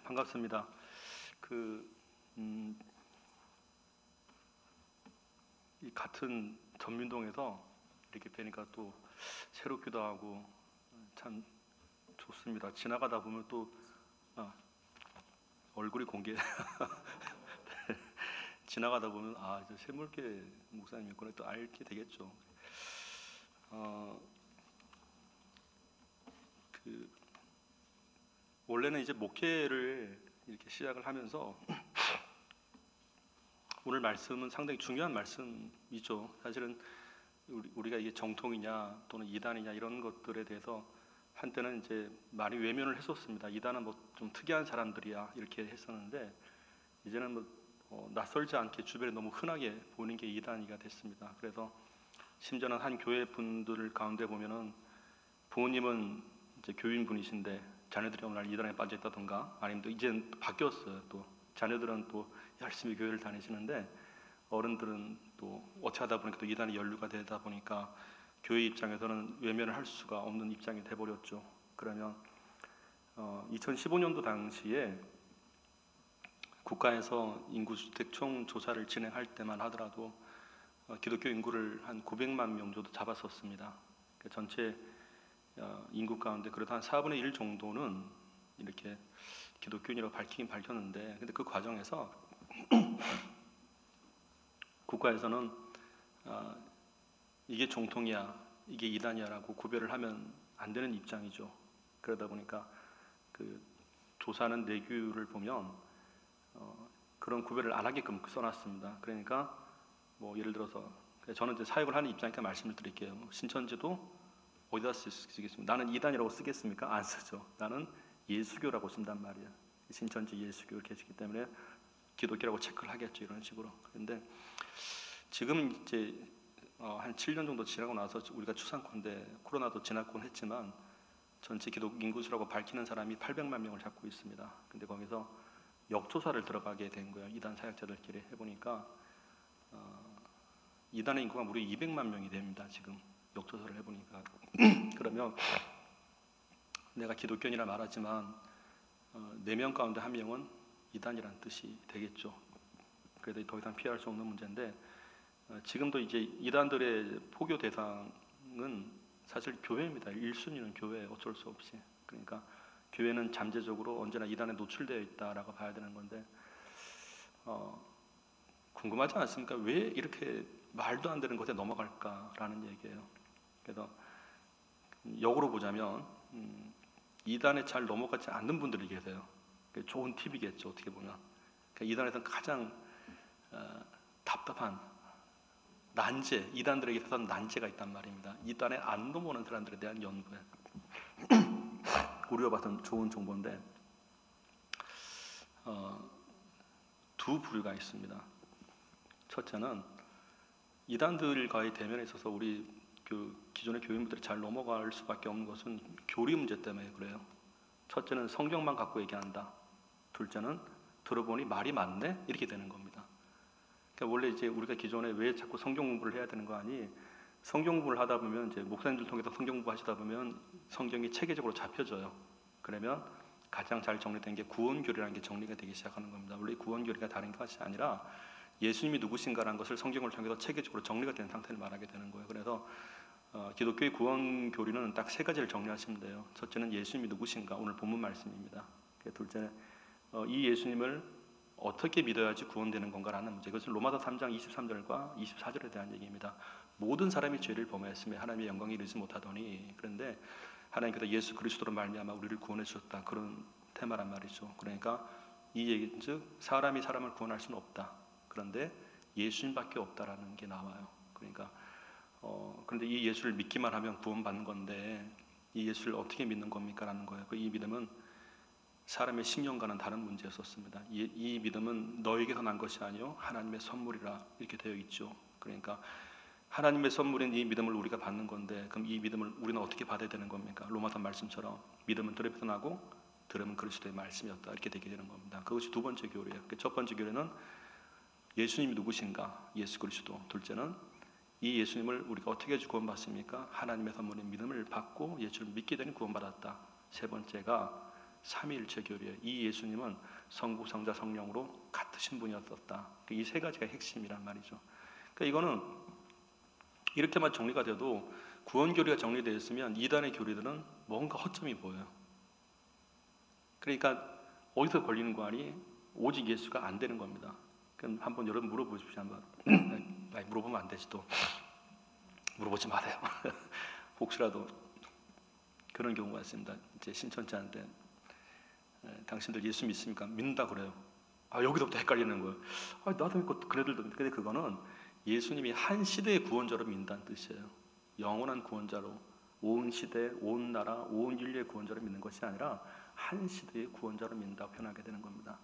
반갑습니다. 그, 이 같은 전민동에서 이렇게 뵈니까 또 새롭기도 하고 참 좋습니다. 지나가다 보면 또 얼굴이 공개. 지나가다 보면 저 샘물계 목사님이구나 또 알게 되겠죠. 원래는 이제 목회를 이렇게 시작을 하면서 오늘 말씀은 상당히 중요한 말씀이죠. 사실은 우리가 이게 정통이냐 또는 이단이냐 이런 것들에 대해서 한때는 이제 많이 외면을 했었습니다. 이단은 뭐 좀 특이한 사람들이야 이렇게 했었는데 이제는 낯설지 않게 주변에 너무 흔하게 보이는 게 이단이가 됐습니다. 그래서 심지어는 한 교회 분들 가운데 보면은 부모님은 이제 교인 분이신데 자녀들이 어느 날 이단에 빠져 있다던가 아니면 또 이제는 바뀌었어요. 또 자녀들은 또 열심히 교회를 다니시는데 어른들은 또 어찌 하다 보니까 또 이단에 연루가 되다 보니까 교회 입장에서는 외면을 할 수가 없는 입장이 돼버렸죠. 그러면 2015년도 당시에 국가에서 인구주택 총조사를 진행할 때만 하더라도 기독교 인구를 한 900만 명 정도 잡았었습니다. 그러니까 전체 인구 가운데 그래도 한 4분의 1 정도는 이렇게 기독교인이라고 밝히긴 밝혔는데 근데 그 과정에서 국가에서는 이게 정통이야 이게 이단이야라고 구별을 하면 안 되는 입장이죠. 그러다 보니까 그 조사하는 내규를 보면 그런 구별을 안 하게끔 써놨습니다. 그러니까 뭐 예를 들어서 저는 이제 사역을 하는 입장이니까 말씀을 드릴게요. 신천지도 어디다 쓰겠습니까? 나는 이단이라고 쓰겠습니까? 안 쓰죠. 나는 예수교라고 쓴단 말이에요. 신천지 예수교 이렇게 했기 때문에 기독교라고 체크를 하겠죠. 이런 식으로. 그런데 지금 이제 한 7년 정도 지나고 나서 우리가 추상컨대 코로나도 지났곤 했지만 전체 기독 인구수라고 밝히는 사람이 800만 명을 잡고 있습니다. 근데 거기서 역조사를 들어가게 된 거예요. 이단 사역자들끼리 해보니까 이단의 인구가 무려 200만 명이 됩니다. 지금 역조사를 해보니까. 그러면 내가 기독교인이라 말하지만 4명 가운데 1명은 이단이라는 뜻이 되겠죠. 그래도 더 이상 피할 수 없는 문제인데 지금도 이제 이단들의 포교 대상은 사실 교회입니다. 1순위는 교회 어쩔 수 없이. 그러니까 교회는 잠재적으로 언제나 이단에 노출되어 있다라고 봐야 되는 건데 궁금하지 않습니까? 왜 이렇게 말도 안 되는 것에 넘어갈까라는 얘기예요. 그래서 역으로 보자면 이단에 잘 넘어가지 않는 분들이 계세요. 좋은 팁이겠죠. 어떻게 보면 그러니까 이단에서는 가장 답답한 난제, 이단들에게 있어서 난제가 있단 말입니다. 이단에 안 넘어오는 사람들에 대한 연구에 우리가 봤던 좋은 정보인데 두 부류가 있습니다. 첫째는 이단들과의 대면에 있어서 우리 기존의 교인분들이 잘 넘어갈 수밖에 없는 것은 교리 문제 때문에 그래요. 첫째는 성경만 갖고 얘기한다. 둘째는 들어보니 말이 맞네 이렇게 되는 겁니다. 그러니까 원래 이제 우리가 기존에 왜 자꾸 성경 공부를 해야 되는 거 아니? 성경 공부를 하다 보면 이제 목사님들 통해서 성경 공부 하시다 보면 성경이 체계적으로 잡혀져요. 그러면 가장 잘 정리된 게 구원교리라는 게 정리가 되기 시작하는 겁니다. 원래 구원교리가 다른 것이 아니라 예수님이 누구신가라는 것을 성경을 통해서 체계적으로 정리가 된 상태를 말하게 되는 거예요. 그래서 기독교의 구원교리는 딱 3가지를 정리하시면 돼요. 첫째는 예수님이 누구신가 오늘 본문 말씀입니다. 둘째는 이 예수님을 어떻게 믿어야지 구원되는 건가라는 문제. 이것은 로마서 3장 23절과 24절에 대한 얘기입니다. 모든 사람이 죄를 범하였으며 하나님의 영광에 이르지 못하더니 그런데 하나님께서 예수 그리스도로 말미암아 우리를 구원해 주셨다. 그런 테마란 말이죠. 그러니까 이 얘기즉 사람이 사람을 구원할 수는 없다. 그런데 예수님밖에 없다라는 게 나와요. 그러니까 그런데 이 예수를 믿기만 하면 구원받는 건데 이 예수를 어떻게 믿는 겁니까? 라는 거예요. 이 믿음은 사람의 신념과는 다른 문제였었습니다. 이 믿음은 너에게서 난 것이 아니요 하나님의 선물이라 이렇게 되어 있죠. 그러니까 하나님의 선물인 이 믿음을 우리가 받는 건데 그럼 이 믿음을 우리는 어떻게 받아야 되는 겁니까? 로마서 말씀처럼 믿음은 들음에서 나고 들음은 그리스도의 말씀이었다 이렇게 되게 되는 겁니다. 그것이 두 번째 교리예요. 첫 번째 교리는 예수님이 누구신가? 예수 그리스도. 둘째는 이 예수님을 우리가 어떻게 해서 구원받습니까? 하나님의 선물인 믿음을 받고 예수를 믿게 되는 구원받았다. 세 번째가 삼위일체 교리예요. 이 예수님은 성부, 성자, 성령으로 같으신 분이었었다. 이 세 가지가 핵심이란 말이죠. 그러니까 이거는 이렇게만 정리가 돼도 구원 교리가 정리되어 있으면 이단의 교리들은 뭔가 허점이 보여요. 그러니까 어디서 걸리는 거 아니? 오직 예수가 안 되는 겁니다. 그럼 한번 여러분 물어보십시오. 한번. 아니, 물어보면 안 되지 또. 물어보지 마세요. 혹시라도 그런 경우가 있습니다. 이제 신천지한테 당신들 예수 믿습니까? 믿는다 그래요. 아, 여기서부터 헷갈리는 거예요. 아, 나도 믿고 그래들도 믿고. 근데 그거는 예수님이 한 시대의 구원자로 믿는다는 뜻이에요. 영원한 구원자로, 온 시대, 온 나라, 온 인류의 구원자로 믿는 것이 아니라 한 시대의 구원자로 믿는다고 표현하게 되는 겁니다.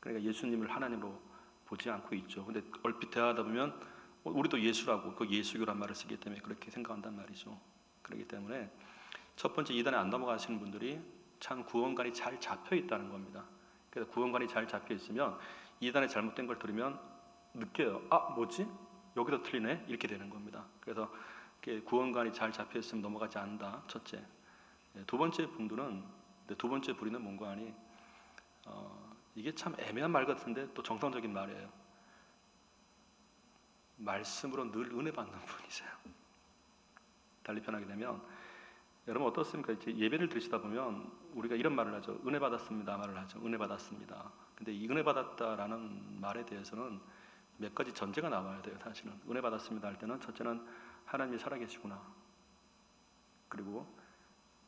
그러니까 예수님을 하나님으로 보지 않고 있죠. 근데 얼핏 대화하다 보면 우리도 예수라고, 그 예수교란 말을 쓰기 때문에 그렇게 생각한단 말이죠. 그렇기 때문에 첫 번째, 이단에 안 넘어가시는 분들이 참 구원관이 잘 잡혀 있다는 겁니다. 그래서 구원관이 잘 잡혀 있으면 이단에 잘못된 걸 들으면 느껴요. 아, 뭐지? 여기도 틀리네? 이렇게 되는 겁니다. 그래서 구원관이 잘 잡혀 있으면 넘어가지 않는다. 첫째. 두 번째 분들은, 두 번째 부리는 뭔가 하니 이게 참 애매한 말 같은데 또 정상적인 말이에요. 말씀으로 늘 은혜 받는 분이세요. 달리 표현하게 되면 여러분 어떻습니까? 이제 예배를 드시다 보면 우리가 이런 말을 하죠. 은혜 받았습니다 말을 하죠. 은혜 받았습니다. 근데 이 은혜 받았다라는 말에 대해서는 몇 가지 전제가 나와야 돼요. 사실은 은혜 받았습니다 할 때는 첫째는 하나님이 살아계시구나. 그리고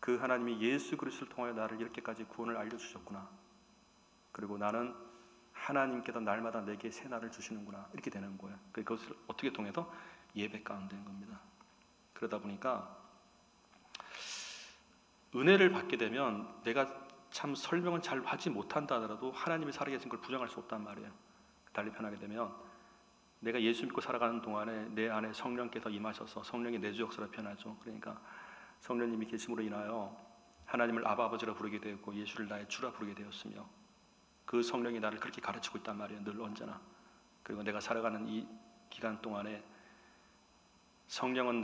그 하나님이 예수 그리스도를 통하여 나를 이렇게까지 구원을 알려주셨구나. 그리고 나는 하나님께서 날마다 내게 새 날을 주시는구나. 이렇게 되는 거예요. 그것을 어떻게 통해서? 예배 가운데 된 겁니다. 그러다 보니까 은혜를 받게 되면 내가 참 설명은 잘 하지 못한다 하더라도 하나님이 살아계신 걸 부정할 수 없단 말이에요. 달리 표현하게 되면 내가 예수 믿고 살아가는 동안에 내 안에 성령께서 임하셔서, 성령이 내주 역사를 표현하죠. 그러니까 성령님이 계심으로 인하여 하나님을 아바 아버지라 부르게 되었고 예수를 나의 주라 부르게 되었으며 그 성령이 나를 그렇게 가르치고 있단 말이에요. 늘 언제나. 그리고 내가 살아가는 이 기간 동안에 성령은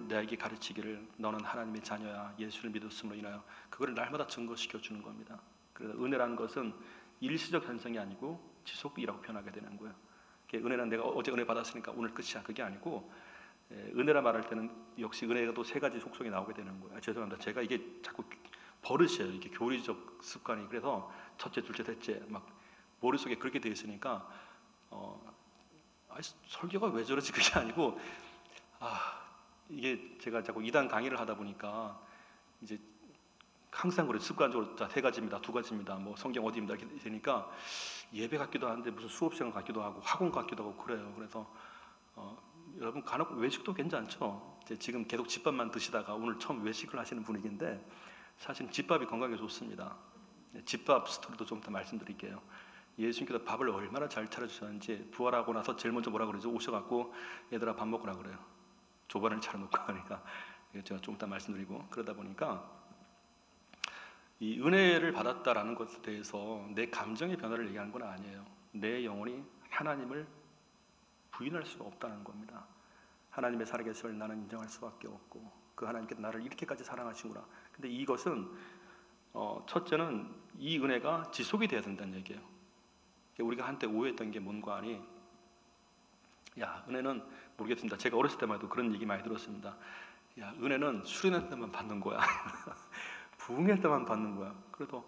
나에게 가르치기를 너는 하나님의 자녀야. 예수를 믿었음으로 인하여 그거를 날마다 증거시켜 주는 겁니다. 그래서 은혜라는 것은 일시적 현상이 아니고 지속이라고 표현하게 되는 거예요. 은혜는 내가 어제 은혜 받았으니까 오늘 끝이야. 그게 아니고 은혜라 말할 때는 역시 은혜가 또 세 가지 속성이 나오게 되는 거예요. 죄송합니다. 제가 이게 자꾸 버릇이에요. 이게 교리적 습관이. 그래서 첫째, 둘째, 셋째 막 머릿속에 그렇게 돼 있으니까 설교가 왜 저러지 그게 아니고 이게 제가 자꾸 이단 강의를 하다 보니까 이제 항상 그래 습관적으로 자, 세 가지입니다, 두 가지입니다, 뭐 성경 어디입니다 이렇게 되니까 예배 같기도 한데 무슨 수업 시간 같기도 하고 학원 같기도 하고 그래요. 그래서 여러분 간혹 외식도 괜찮죠. 이제 지금 계속 집밥만 드시다가 오늘 처음 외식을 하시는 분위기인데 사실 집밥이 건강에 좋습니다. 집밥 스토리도 좀 더 말씀드릴게요. 예수님께서 밥을 얼마나 잘 차려주셨는지 부활하고 나서 제일 먼저 뭐라 그러죠? 오셔갖고 얘들아 밥 먹으라 그래요. 조반을 차려놓고 하니까 제가 좀 이따 말씀드리고 그러다 보니까 이 은혜를 받았다라는 것에 대해서 내 감정의 변화를 얘기하는 건 아니에요. 내 영혼이 하나님을 부인할 수가 없다는 겁니다. 하나님의 살아계심을 나는 인정할 수밖에 없고 그 하나님께서 나를 이렇게까지 사랑하시구나. 근데 이것은 첫째는 이 은혜가 지속이 돼야 된다는 얘기예요. 우리가 한때 오해했던 게 뭔가 하니 야 은혜는 모르겠습니다. 제가 어렸을 때만 해도 그런 얘기 많이 들었습니다. 야 은혜는 수련할 때만 받는 거야. 부흥회 때만 받는 거야. 그래도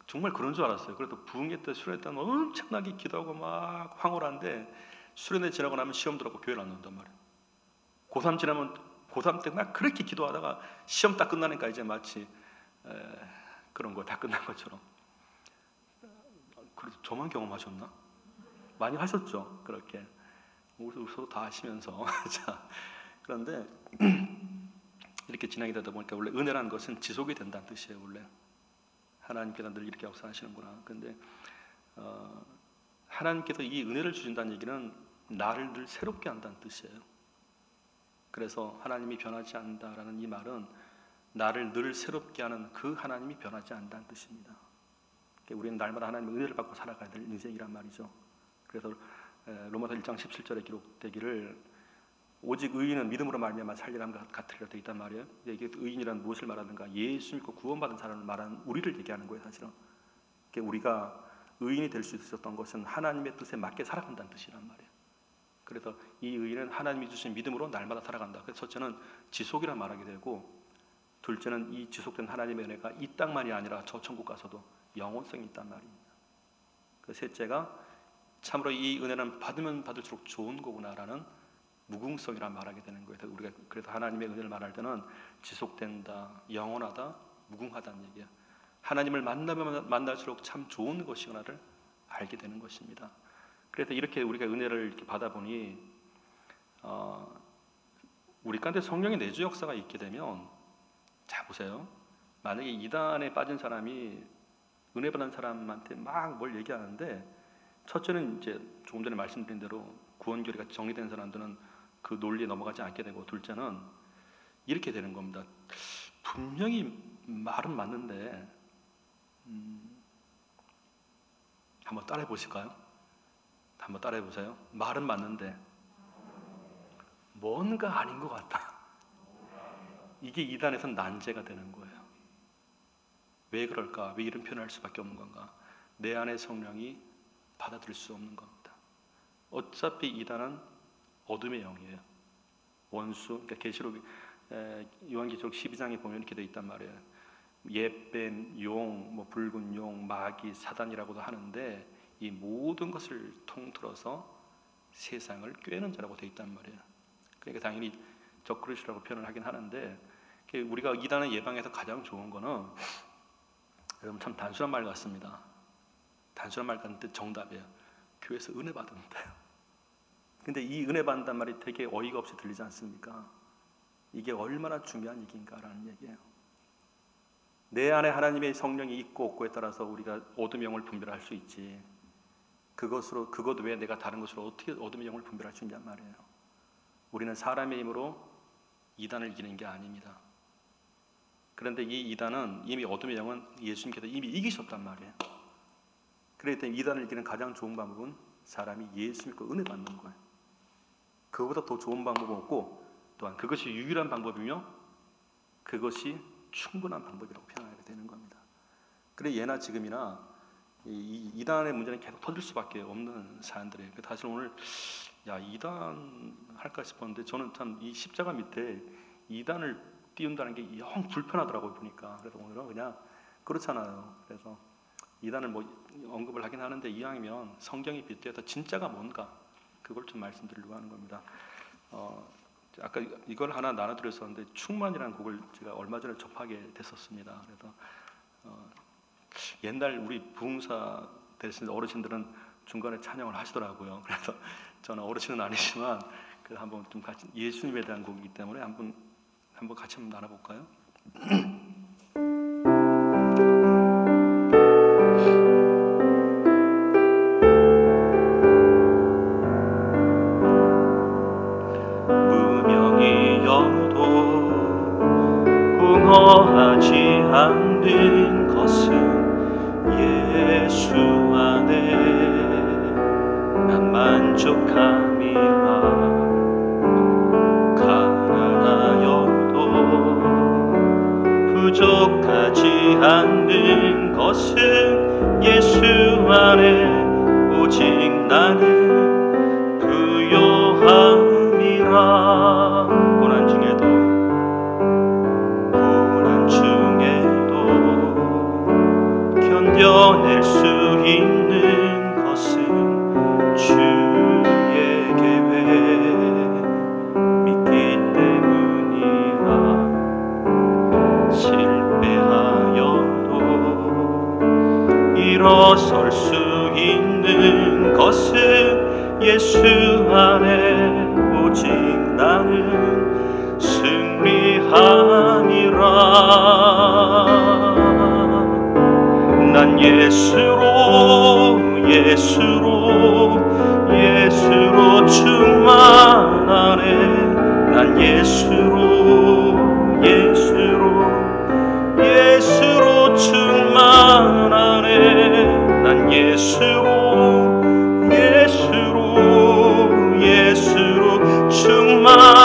정말 그런 줄 알았어요. 그래도 부흥회 때 수련회 때는 엄청나게 기도하고 막 황홀한데 수련회 지나고 나면 시험 들어가고 교회를 안 나온단 말이에요. 고3 지나면 고3 때 막 그렇게 기도하다가 시험 딱 끝나니까 이제 마치 그런 거 다 끝난 것처럼. 그래도 저만 경험하셨나? 많이 하셨죠? 그렇게 우리 서로 다 하시면서 자 그런데 이렇게 진행이 되다 보니까 원래 은혜라는 것은 지속이 된다는 뜻이에요. 원래 하나님께서 늘 이렇게 역사하시는구나. 그런데 하나님께서 이 은혜를 주신다는 얘기는 나를 늘 새롭게 한다는 뜻이에요. 그래서 하나님이 변하지 않는다라는 이 말은 나를 늘 새롭게 하는 그 하나님이 변하지 않는다는 뜻입니다. 우리는 날마다 하나님의 은혜를 받고 살아가야 될 인생이란 말이죠. 그래서 로마서 1장 17절에 기록되기를 오직 의인은 믿음으로 말미암아 살리라 같으리라 되어 있단 말이에요. 이게 의인이란 무엇을 말하는가? 예수 믿고 구원받은 사람을 말하는 우리를 얘기하는 거예요, 사실은. 우리가 의인이 될 수 있었던 것은 하나님의 뜻에 맞게 살아간다는 뜻이란 말이에요. 그래서 이 의인은 하나님이 주신 믿음으로 날마다 살아간다. 그래서 첫째는 지속이라 말하게 되고, 둘째는 이 지속된 하나님의 은혜가 이 땅만이 아니라 저 천국 가서도 영원성이 있단 말입니다. 그 셋째가 참으로 이 은혜는 받으면 받을수록 좋은 거구나라는 무궁성이라 말하게 되는 거예요. 우리가 그래서 하나님의 은혜를 말할 때는 지속된다, 영원하다, 무궁하다는 얘기야. 하나님을 만나면 만날수록 참 좋은 것이구나를 알게 되는 것입니다. 그래서 이렇게 우리가 은혜를 이렇게 받아보니 우리 가운데 성령의 내주 역사가 있게 되면, 자 보세요. 만약에 이단에 빠진 사람이 은혜 받은 사람한테 막 뭘 얘기하는데, 첫째는 이제 조금 전에 말씀드린 대로 구원교리가 정리된 사람들은 그 논리에 넘어가지 않게 되고, 둘째는 이렇게 되는 겁니다. 분명히 말은 맞는데 한번 따라해 보실까요? 한번 따라해 보세요. 말은 맞는데 뭔가 아닌 것 같다. 이게 이단에선 난제가 되는 거예요. 왜 그럴까? 왜 이런 표현을 할 수밖에 없는 건가? 내 안의 성령이 받아들일 수 없는 겁니다. 어차피 이단은 어둠의 영이에요. 원수, 그러니까 계시록 요한계시록 12장에 보면 이렇게 돼 있단 말이에요. 옛뱀, 용, 뭐 붉은 용, 마귀, 사단이라고도 하는데 이 모든 것을 통틀어서 세상을 꾀는 자라고 돼 있단 말이에요. 그러니까 당연히 적그리스도라고 표현을 하긴 하는데, 우리가 이단을 예방해서 가장 좋은 거는, 여러분 참 단순한 말 같습니다. 단순한 말 같은데 정답이에요. 교회에서 은혜 받는다요. 근데 이 은혜 받는다는 말이 되게 어이가 없이 들리지 않습니까? 이게 얼마나 중요한 얘기인가라는 얘기예요. 내 안에 하나님의 성령이 있고 없고에 따라서 우리가 어둠의 영을 분별할 수 있지, 그것 외에 내가 다른 것으로 어떻게 어둠의 영을 분별할 수 있냔 말이에요. 우리는 사람의 힘으로 이단을 이기는 게 아닙니다. 그런데 이 이단은, 이미 어둠의 영은 예수님께서 이미 이기셨단 말이에요. 그렇기 때문에 이단을 이기는 가장 좋은 방법은 사람이 예수 믿고 은혜 받는 거예요. 그거보다 더 좋은 방법은 없고, 또한 그것이 유일한 방법이며 그것이 충분한 방법이라고 표현하게 되는 겁니다. 그래 예나 지금이나 이 이단의 문제는 계속 터질 수밖에 없는 사람들이에요. 사실 오늘 이단 할까 싶었는데, 저는 참 이 십자가 밑에 이단을 띄운다는 게 영 불편하더라고요, 보니까. 그래서 오늘은 그냥 그렇잖아요. 그래서 이단을 뭐 언급을 하긴 하는데, 이왕이면 성경이 빗대어서 진짜가 뭔가 그걸 좀 말씀드리려고 하는 겁니다. 아까 이걸 하나 나눠드렸었는데, 충만이라는 곡을 제가 얼마 전에 접하게 됐었습니다. 그래서 옛날 우리 부흥사 되신 어르신들은 중간에 찬양을 하시더라고요. 그래서 저는 어르신은 아니지만 그래서 한번 좀 같이, 예수님에 대한 곡이기 때문에 한번 같이 한번 나눠볼까요? 무명이여도 공허하지 않는 것은 예수 안에 난 만족함이라. 가난하여도 부족하지 않는 것은 예수 안에 오직 나는 부요함이라. 고난 중에도 견뎌낼 수 있는 것은 주의 계획 믿기 때문이라. 실패하여도 일어설 수 있는 것은 예수 안에 오직 나는 승리함이라. 난 예수로 충만하네. 난 예수로 충만하네. 난 예수로 충만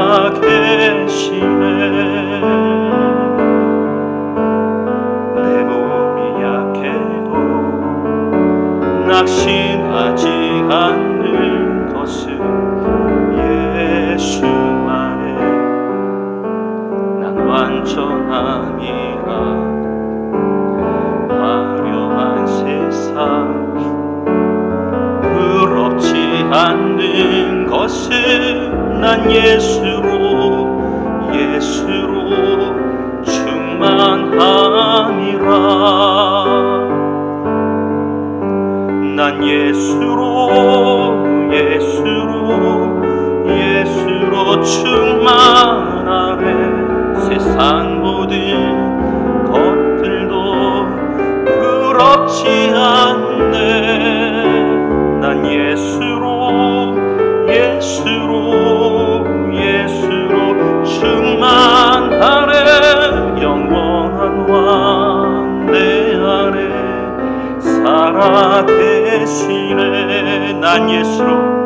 살아계시네. 내 몸이 약해도 낙심하지 않는 것은 예수 안에 난 완전함이라. 화려한 세상 부럽지 않는 것은 난 예수로 충만함이라. 난 예수로 충만하네. 세상 모든 것들도 부럽지 않네. 난 예수로 충만하네. 영원한 왕 내 안에 살아계시네. 난 예수로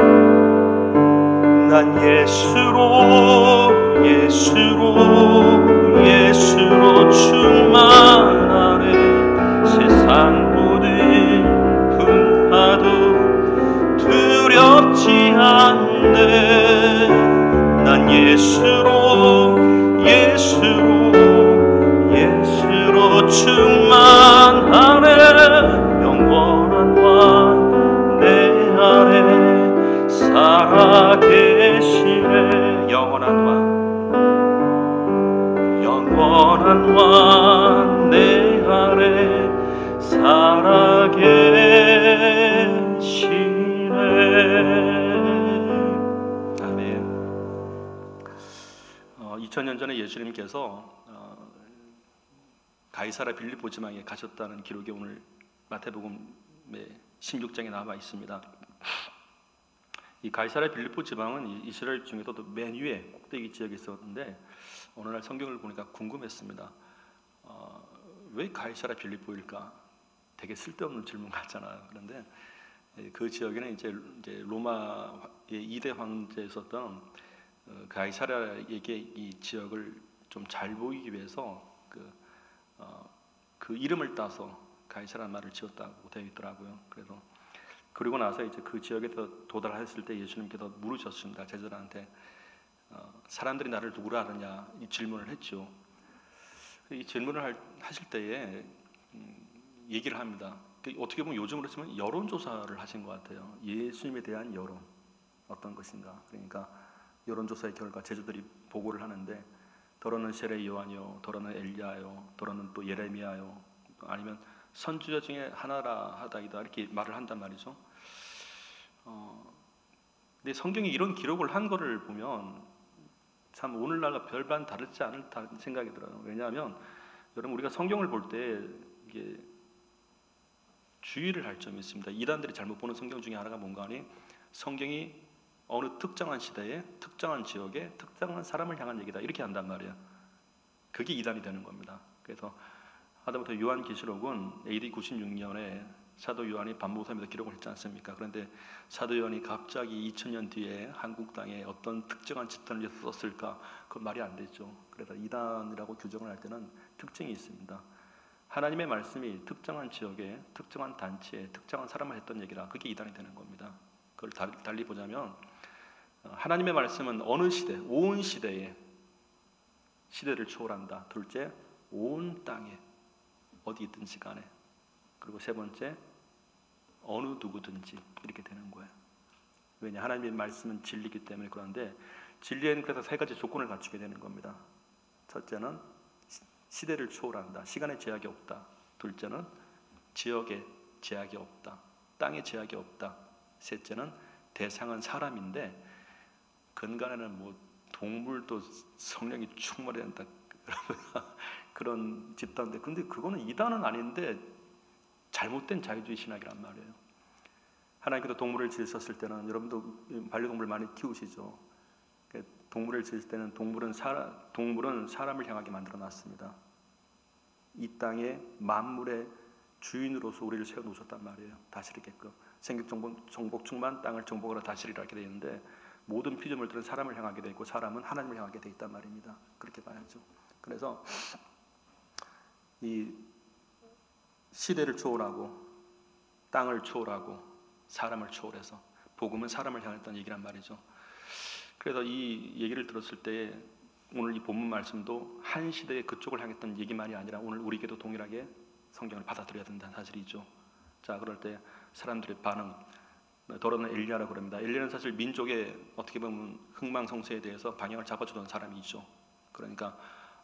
충만하네. 세상 모든 풍파도 두렵지 않네. 난 예수로 충만하네. 영원한 왕 내 안에 살아계시네. 영원한 왕 내 안에 살아계시네. 아멘. 2000년 전에 예수님께서 가이사랴 빌립보 지방에 가셨다는 기록이 오늘 마태복음의 16장에 나와 있습니다. 이 가이사랴 빌립보 지방은 이스라엘 중에서도 맨 위에 꼭대기 지역에 있었는데 어느 날 성경을 보니까 궁금했습니다. 왜 가이사랴 빌립보일까? 되게 쓸데없는 질문 같잖아요. 그런데 그 지역에는 이제 로마의 2대 황제였었던 가이사랴에게 이 지역을 좀 잘 보이기 위해서 그 이름을 따서 가이사라는 말을 지었다고 되어 있더라고요. 그리고 나서 이제 그 지역에서 도달했을 때 예수님께서 물으셨습니다. 제자들한테 사람들이 나를 누구로 아느냐 이 질문을 했죠. 이 질문을 하실 때에 얘기를 합니다. 어떻게 보면 요즘으로 치면 여론조사를 하신 것 같아요. 예수님에 대한 여론 어떤 것인가. 그러니까 여론조사의 결과 제자들이 보고를 하는데 더러는 세례 요한이요, 더러는 엘리야요, 더러는 또 예레미야요, 아니면 선지자 중에 하나라 하다이다 이렇게 말을 한단 말이죠. 근데 성경이 이런 기록을 한 거를 보면 참 오늘날과 별반 다르지 않을 생각이 들어요. 왜냐하면 여러분 우리가 성경을 볼 때 이게 주의를 할 점이 있습니다. 이단들이 잘못 보는 성경 중에 하나가 뭔가 하니 성경이 어느 특정한 시대에 특정한 지역에 특정한 사람을 향한 얘기다 이렇게 한단 말이에요. 그게 이단이 되는 겁니다. 그래서 하다못해 요한계시록은 AD 96년에 사도 요한이 반모섬에서 기록을 했지 않습니까? 그런데 사도 요한이 갑자기 2000년 뒤에 한국 땅에 어떤 특정한 집단을 위해서 썼을까? 그건 말이 안 되죠. 그래서 이단이라고 규정을 할 때는 특징이 있습니다. 하나님의 말씀이 특정한 지역에 특정한 단체에 특정한 사람을 했던 얘기라 그게 이단이 되는 겁니다. 그걸 달리 보자면 하나님의 말씀은 어느 시대, 온 시대에 시대를 초월한다. 둘째, 온 땅에 어디 있든지 간에. 그리고 세 번째, 어느 누구든지 이렇게 되는 거예요. 왜냐? 하나님의 말씀은 진리이기 때문에. 그런데 진리에는 그래서 세 가지 조건을 갖추게 되는 겁니다. 첫째는 시대를 초월한다. 시간의 제약이 없다. 둘째는 지역에 제약이 없다. 땅에 제약이 없다. 셋째는 대상은 사람인데 근간에는 뭐 동물도 성령이 충만해야 된다 그런 집단인데, 근데 그거는 이단은 아닌데 잘못된 자유주의 신학이란 말이에요. 하나님께서 동물을 지으셨을 때는 여러분도 반려동물 많이 키우시죠. 동물을 지을 때는 동물은 사람을 향하게 만들어 놨습니다. 이 땅에 만물의 주인으로서 우리를 세워놓으셨단 말이에요. 다스리게끔. 생육정복 충만 땅을 정복하라 다스리라 이렇게 되어 있는데 모든 피조물들은 사람을 향하게 돼 있고 사람은 하나님을 향하게 돼 있단 말입니다. 그렇게 봐야죠. 그래서 이 시대를 초월하고 땅을 초월하고 사람을 초월해서 복음은 사람을 향했다는 얘기란 말이죠. 그래서 이 얘기를 들었을 때 오늘 이 본문 말씀도 한 시대의 그쪽을 향했던 얘기만이 아니라 오늘 우리에게도 동일하게 성경을 받아들여야 된다는 사실이죠. 자, 그럴 때 사람들의 반응, 더러는 엘리야라고 그럽니다. 엘리야는 사실 민족의 어떻게 보면 흥망성쇠에 대해서 방향을 잡아주던 사람이죠. 그러니까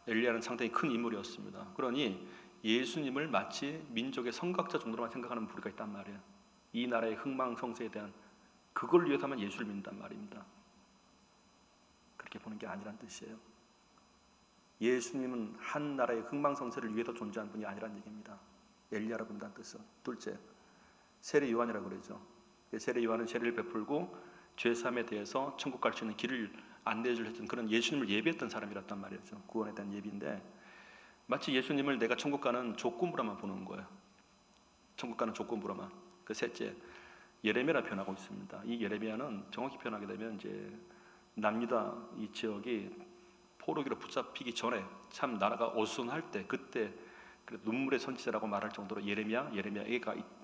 엘리야는 상당히 큰 인물이었습니다. 그러니 예수님을 마치 민족의 성각자 정도로만 생각하는 부류가 있단 말이에요. 이 나라의 흥망성쇠에 대한 그걸 위해서만 예수를 믿는단 말입니다. 그렇게 보는 게 아니란 뜻이에요. 예수님은 한 나라의 흥망성쇠를 위해서 존재한 분이 아니란 얘기입니다. 엘리야라 본다는 뜻은. 둘째, 세례 요한이라고 그러죠. 세례 요한은 세례를 베풀고 죄사함에 대해서 천국 갈 수 있는 길을 안내해 했던 그런 예수님을 예비했던 사람이었단 말이죠. 구원에 대한 예비인데 마치 예수님을 내가 천국 가는 조건부로만 보는 거예요. 천국 가는 조건부로만. 그 셋째, 예레미야라 표현하고 있습니다. 이 예레미야는 정확히 표현하게 되면 이제 남유다 이 지역이 포로기로 붙잡히기 전에 참 나라가 어수선할 때 그때 눈물의 선지자라고 말할 정도로 예레미야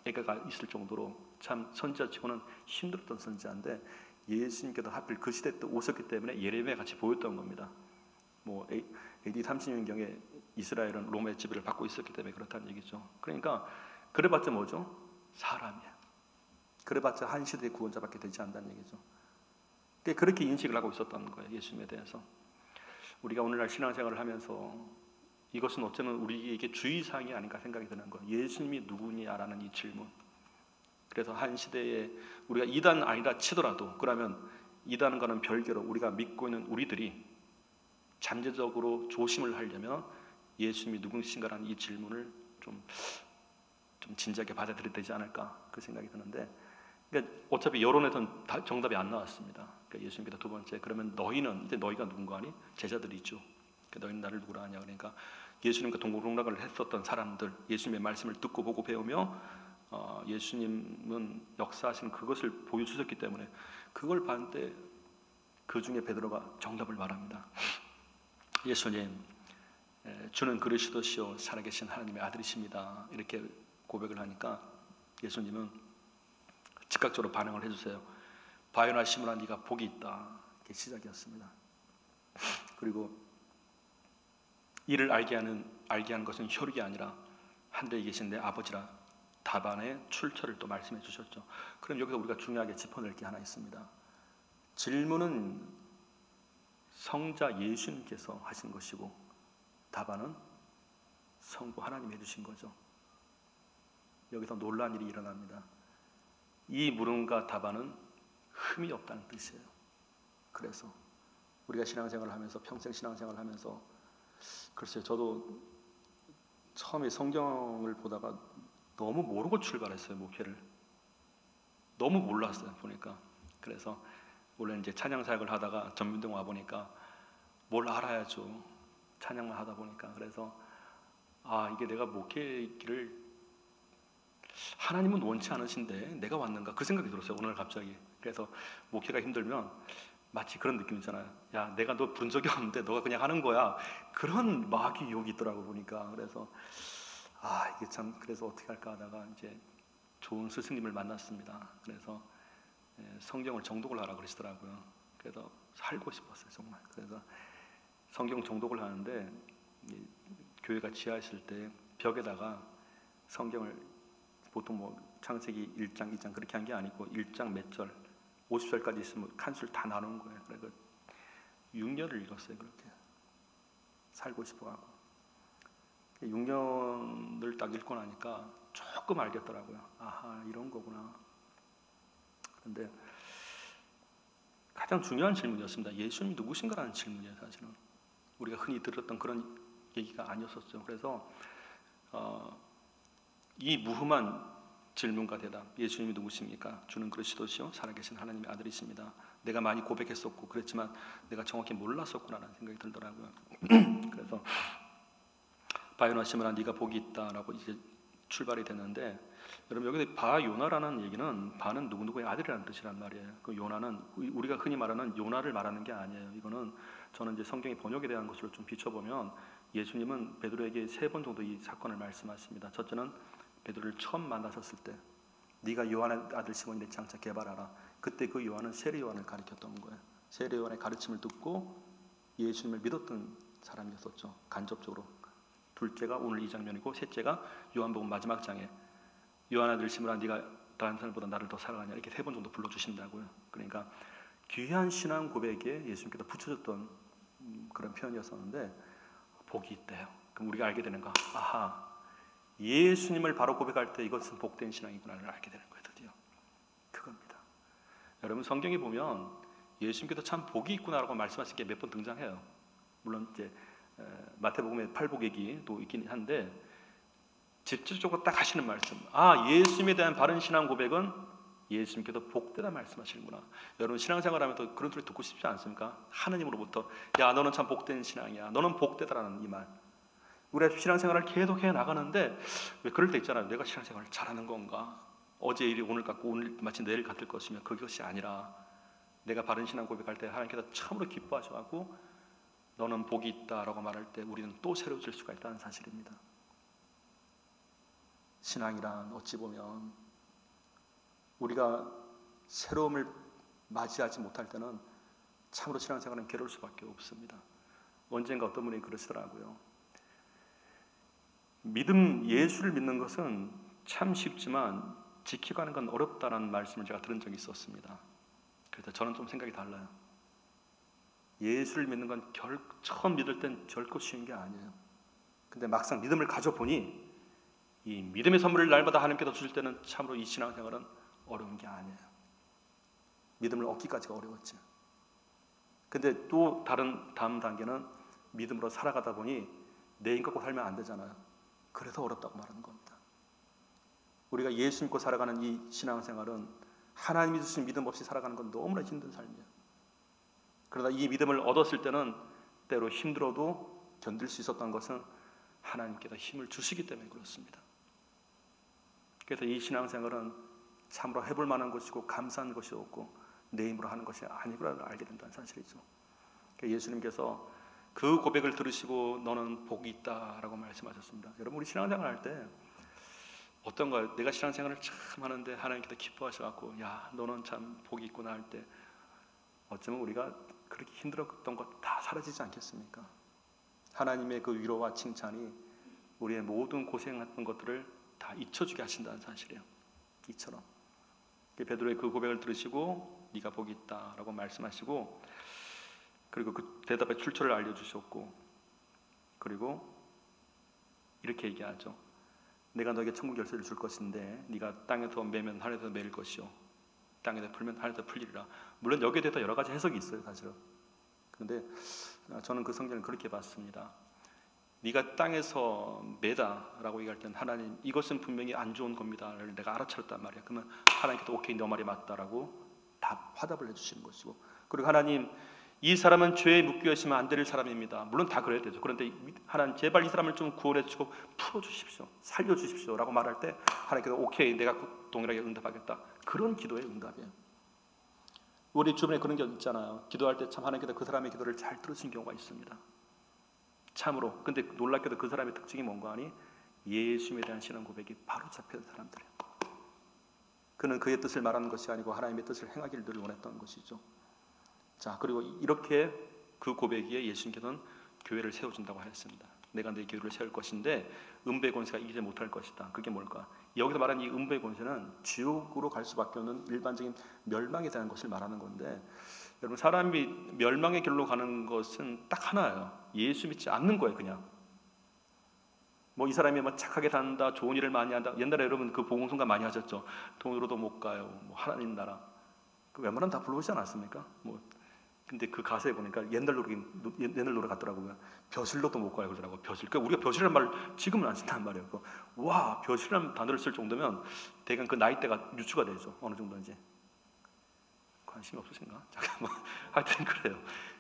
애가가 있을 정도로 참 선지자치고는 힘들었던 선지자인데 예수님께서 하필 그 시대 때 오셨기 때문에 예레미야 같이 보였던 겁니다. 뭐 AD 30년경에 이스라엘은 로마의 지배를 받고 있었기 때문에 그렇다는 얘기죠. 그러니까 그래봤자 뭐죠? 사람이야. 그래봤자 한 시대의 구원자밖에 되지 않는다는 얘기죠. 그렇게 인식을 하고 있었던 거예요. 예수님에 대해서. 우리가 오늘날 신앙생활을 하면서 이것은 어쩌면 우리에게 주의사항이 아닌가 생각이 드는 거예요. 예수님이 누구냐라는 이 질문. 그래서 한 시대에 우리가 이단 아니라 치더라도 그러면 이단과는 별개로 우리가 믿고 있는 우리들이 잠재적으로 조심을 하려면 예수님이 누구신가라는 이 질문을 좀 진지하게 받아들여야 되지 않을까 그 생각이 드는데 그러니까 어차피 여론에서는 정답이 안 나왔습니다. 그러니까 예수님께서 두 번째 그러면 너희는 이제 너희가 누군가 하니 제자들이죠. 그러니까 너희는 나를 누구라 하냐 그러니까 예수님과 동고동락을 했었던 사람들 예수님의 말씀을 듣고 보고 배우며 예수님은 역사하신 그것을 보여주셨기 때문에 그걸 봤는데 그 중에 베드로가 정답을 말합니다. 예수님, 주는 그리스도시요 살아계신 하나님의 아들이십니다. 이렇게 고백을 하니까 예수님은 즉각적으로 반응을 해주세요. 바요나 시므나 네가 복이 있다. 이게 시작이었습니다. 그리고 이를 알게 하는 것은 혈육이 아니라 하늘에 계신 내 아버지라 답안의 출처를 또 말씀해 주셨죠. 그럼 여기서 우리가 중요하게 짚어낼 게 하나 있습니다. 질문은 성자 예수님께서 하신 것이고 답안은 성부 하나님이 해주신 거죠. 여기서 놀라운 일이 일어납니다. 이 물음과 답안은 흠이 없다는 뜻이에요. 그래서 우리가 신앙생활을 하면서 평생 신앙생활을 하면서 글쎄요, 저도 처음에 성경을 보다가 너무 모르고 출발했어요. 목회를 너무 몰랐어요. 보니까 그래서 원래 이제 찬양 사역을 하다가 전민동 와 보니까 뭘 알아야죠. 찬양만 하다 보니까 그래서 이게 내가 목회 길을 하나님은 원치 않으신데 내가 왔는가 그 생각이 들었어요. 오늘 갑자기. 그래서 목회가 힘들면 마치 그런 느낌 있잖아요. 야, 내가 너 부른 적이 없는데 너가 그냥 하는 거야. 그런 마귀 유혹이 있더라고 보니까. 그래서 이게 참 그래서 어떻게 할까 하다가 이제 좋은 스승님을 만났습니다. 그래서 성경을 정독을 하라 그러시더라고요. 그래서 살고 싶었어요, 정말. 그래서 성경 정독을 하는데 교회가 지하에 있을 때 벽에다가 성경을 보통 뭐 창세기 1장, 2장 그렇게 한 게 아니고 1장 몇 절, 50절까지 있으면 칸수를 다 나눈 거예요. 그래서 6년을 읽었어요. 그렇게 살고 싶어하고 6년을 딱 읽고 나니까 조금 알겠더라고요. 아하, 이런 거구나. 그런데 가장 중요한 질문이었습니다. 예수님이 누구신가라는 질문이에요. 사실은 우리가 흔히 들었던 그런 얘기가 아니었었죠. 그래서 이 무흠한 질문과 대답, 예수님이 누구십니까? 주는 그리스도시요 살아계신 하나님의 아들이십니다. 내가 많이 고백했었고 그랬지만 내가 정확히 몰랐었구나라는 생각이 들더라고요. 그래서 바요나 시므나 네가 복이 있다라고 이제 출발이 됐는데, 여러분 여기 바 요나라는 얘기는 바는 누구누구의 아들이라는 뜻이란 말이에요. 그 요나는 우리가 흔히 말하는 요나를 말하는 게 아니에요. 이거는 저는 이제 성경의 번역에 대한 것을 좀 비춰보면 예수님은 베드로에게 3번 정도 이 사건을 말씀하십니다. 첫째는 베드로를 처음 만나셨을 때, 네가 요한의 아들 시몬이 장차 개발하라. 그때 그 요한은 세례 요한을 가리켰던 거예요. 세례 요한의 가르침을 듣고 예수님을 믿었던 사람이었었죠. 간접적으로. 둘째가 오늘 이 장면이고, 셋째가 요한복음 마지막 장에 요한 아들 시몬아 네가 다른 사람보다 나를 더 사랑하냐, 이렇게 3번 정도 불러주신다고요. 그러니까 귀한 신앙 고백에 예수님께서 붙여줬던 그런 표현이었었는데, 복이 있대요. 그럼 우리가 알게 되는 거, 아하, 예수님을 바로 고백할 때 이것은 복된 신앙이구나를 알게 되는 거예요. 드디어 그겁니다. 여러분 성경에 보면 예수님께서 참 복이 있구나라고 말씀하신 게 몇 번 등장해요. 물론 이제 마태복음에 팔복얘기도 있긴 한데, 직접적으로 딱 하시는 말씀, 예수님에 대한 바른 신앙 고백은 예수님께서 복되다 말씀하시는구나. 여러분 신앙생활하면서 그런 소리 듣고 싶지 않습니까? 하느님으로부터 야 너는 참 복된 신앙이야, 너는 복되다라는 이 말. 우리가 신앙생활을 계속해 나가는데 왜 그럴 때 있잖아요. 내가 신앙생활을 잘하는 건가? 어제 일이 오늘 같고 오늘 마치 내일 같을 것이면 그것이 아니라, 내가 바른 신앙 고백할 때 하나님께서 참으로 기뻐하셔서 너는 복이 있다라고 말할 때 우리는 또 새로워질 수가 있다는 사실입니다. 신앙이란 어찌 보면 우리가 새로움을 맞이하지 못할 때는 참으로 신앙생활은 괴로울 수밖에 없습니다. 언젠가 어떤 분이 그러시더라고요. 예수를 믿는 것은 참 쉽지만 지키고 하는 건 어렵다는 말씀을 제가 들은 적이 있었습니다. 그래서 저는 좀 생각이 달라요. 예수를 믿는 건 처음 믿을 땐 결코 쉬운 게 아니에요. 근데 막상 믿음을 가져보니 이 믿음의 선물을 날마다 하나님께서 주실 때는 참으로 이 신앙생활은 어려운 게 아니에요. 믿음을 얻기까지가 어려웠지. 근데 또 다음 단계는 믿음으로 살아가다 보니 내 힘 갖고 살면 안 되잖아요. 그래서 어렵다고 말하는 겁니다. 우리가 예수 믿고 살아가는 이 신앙생활은 하나님이 주신 믿음 없이 살아가는 건 너무나 힘든 삶이에요. 그러다 이 믿음을 얻었을 때는 때로 힘들어도 견딜 수 있었던 것은 하나님께서 힘을 주시기 때문에 그렇습니다. 그래서 이 신앙생활은 참으로 해볼 만한 것이고 감사한 것이 없고 내 힘으로 하는 것이 아니구나를 알게 된다는 사실이죠. 그러니까 예수님께서 그 고백을 들으시고 너는 복이 있다라고 말씀하셨습니다. 여러분 우리 신앙생활 할 때 어떤가요? 내가 신앙생활을 참 하는데 하나님께서 기뻐하셔갖고 야 너는 참 복이 있구나 할 때 어쩌면 우리가 그렇게 힘들었던 것 다 사라지지 않겠습니까? 하나님의 그 위로와 칭찬이 우리의 모든 고생했던 것들을 다 잊혀주게 하신다는 사실이에요. 이처럼 베드로의 그 고백을 들으시고 네가 복이 있다라고 말씀하시고, 그리고 그 대답의 출처를 알려주셨고, 그리고 이렇게 얘기하죠. 내가 너에게 천국 열쇠를 줄 것인데 네가 땅에서 매면 하늘에서 매일 것이요 땅에서 풀면 하늘에서 풀리리라. 물론 여기에 대해서 여러 가지 해석이 있어요 사실은. 그런데 저는 그 성경을 그렇게 봤습니다. 네가 땅에서 매다라고 얘기할 때는 하나님 이것은 분명히 안 좋은 겁니다를 내가 알아차렸단 말이야. 그러면 하나님께서 오케이 너 말이 맞다라고 화답을 해주시는 것이고, 그리고 하나님 이 사람은 죄에 묶여있으면 안 될 사람입니다. 물론 다 그래야 되죠. 그런데 하나님 제발 이 사람을 좀 구원해 주시고 풀어주십시오, 살려주십시오 라고 말할 때 하나님께서 오케이 내가 동일하게 응답하겠다. 그런 기도의 응답이에요. 우리 주변에 그런 게 있잖아요. 기도할 때 참 하나님께서 그 사람의 기도를 잘 들으신 경우가 있습니다. 참으로. 근데 놀랍게도 그 사람의 특징이 뭔가 하니 예수님에 대한 신앙 고백이 바로 잡힌 사람들이에요. 그는 그의 뜻을 말하는 것이 아니고 하나님의 뜻을 행하기를 늘 원했던 것이죠. 자, 그리고 이렇게 그 고백에 예수님께서는 교회를 세워준다고 하였습니다. 내가 내 교회를 세울 것인데 음부의 권세가 이기지 못할 것이다. 그게 뭘까? 여기서 말하는 이 음부의 권세는 지옥으로 갈 수밖에 없는 일반적인 멸망에 대한 것을 말하는 건데, 여러분 사람이 멸망의 길로 가는 것은 딱 하나예요. 예수 믿지 않는 거예요. 그냥 뭐 이 사람이 뭐 착하게 산다, 좋은 일을 많이 한다. 옛날에 여러분 그 복음성가 많이 하셨죠. 돈으로도 못 가요. 뭐 하나님 나라. 그 웬만하면 다 불러오지 않았습니까? 뭐 근데 그 가사에 보니까 옛날 노래 같더라고요. 벼슬로도 못 가요 그러더라고. 벼슬. 그러니까 우리가 벼슬이라는 말 지금은 안 쓴단 말이에요. 와 벼슬이라는 단어를 쓸 정도면 대강 그 나이대가 유추가 되죠. 어느 정도인지. 관심이 없으신가? 잠깐만. 하여튼 그래요.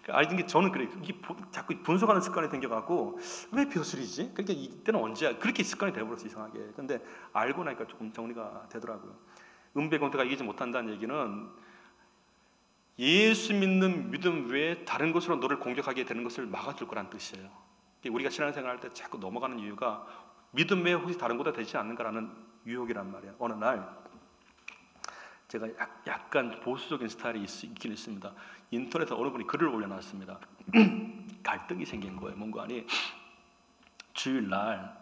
아니 게 저는 그래 이게 자꾸 분석하는 습관이 생겨갖고 왜 벼슬이지? 그러니까 이때는 언제야? 그렇게 습관이 돼버렸어 이상하게. 근데 알고 나니까 조금 정리가 되더라고요. 은배공태가 이기지 못한다는 얘기는 예수 믿는 믿음 외에 다른 것으로 너를 공격하게 되는 것을 막아줄 거란 뜻이에요. 우리가 신앙생활할 때 자꾸 넘어가는 이유가 믿음 외에 혹시 다른 것도 되지 않는가라는 유혹이란 말이에요. 어느 날 제가 약간 보수적인 스타일이 있긴 있습니다. 인터넷에 어느 분이 글을 올려놨습니다. 갈등이 생긴 거예요. 뭔가 아니 주일날